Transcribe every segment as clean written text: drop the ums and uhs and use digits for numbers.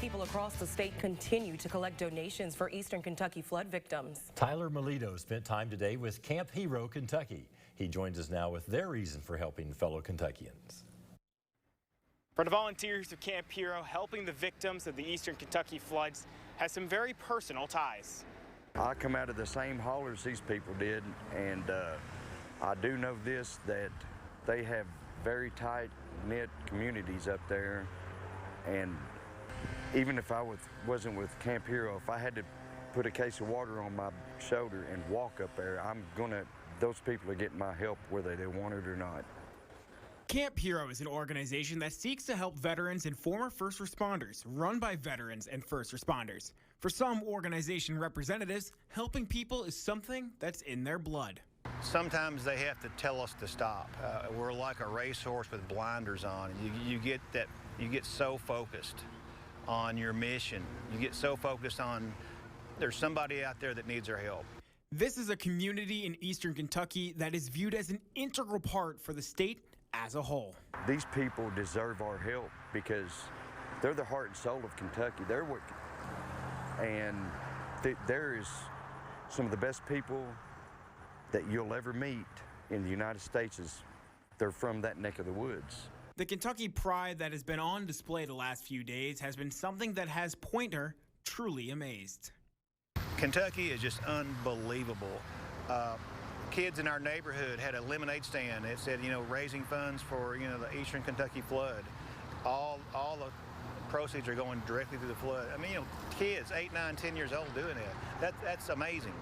People across the state continue to collect donations for Eastern Kentucky flood victims. Tyler Melito spent time today with Camp Hero, Kentucky. He joins us now with their reason for helping fellow Kentuckians. For the volunteers of Camp Hero, helping the victims of the Eastern Kentucky floods has some very personal ties. I come out of the same hollers these people did, and I do know this, that they have very tight-knit communities up there, and even if I wasn't with Camp Hero, if I had to put a case of water on my shoulder and walk up there, those people are getting my help whether they want it or not. Camp Hero is an organization that seeks to help veterans and former first responders, run by veterans and first responders. For some organization representatives, helping people is something that's in their blood. Sometimes they have to tell us to stop. We're like a racehorse with blinders on. You get so focused on your mission. You get so focused on there's somebody out there that needs our help. This is a community in Eastern Kentucky that is viewed as an integral part for the state as a whole. These people deserve our help because they're the heart and soul of Kentucky. There is some of the best people that you'll ever meet in the United States. They're from that neck of the woods. The Kentucky pride that has been on display the last few days has been something that has Pointer truly amazed. Kentucky is just unbelievable. Kids in our neighborhood had a lemonade stand. It said, raising funds for, the Eastern Kentucky flood. All the proceeds are going directly to the flood. I mean, kids 8, 9, 10 years old doing it. That's amazing.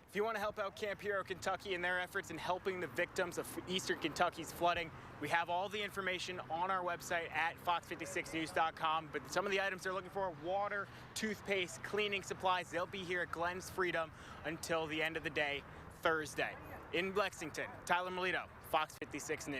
If you want to help out Camp Hero Kentucky in their efforts in helping the victims of Eastern Kentucky's flooding, we have all the information on our website at fox56news.com. But some of the items they're looking for: water, toothpaste, cleaning supplies. They'll be here at Glenn's Freedom until the end of the day, Thursday. In Lexington, Tyler Melito, Fox 56 News.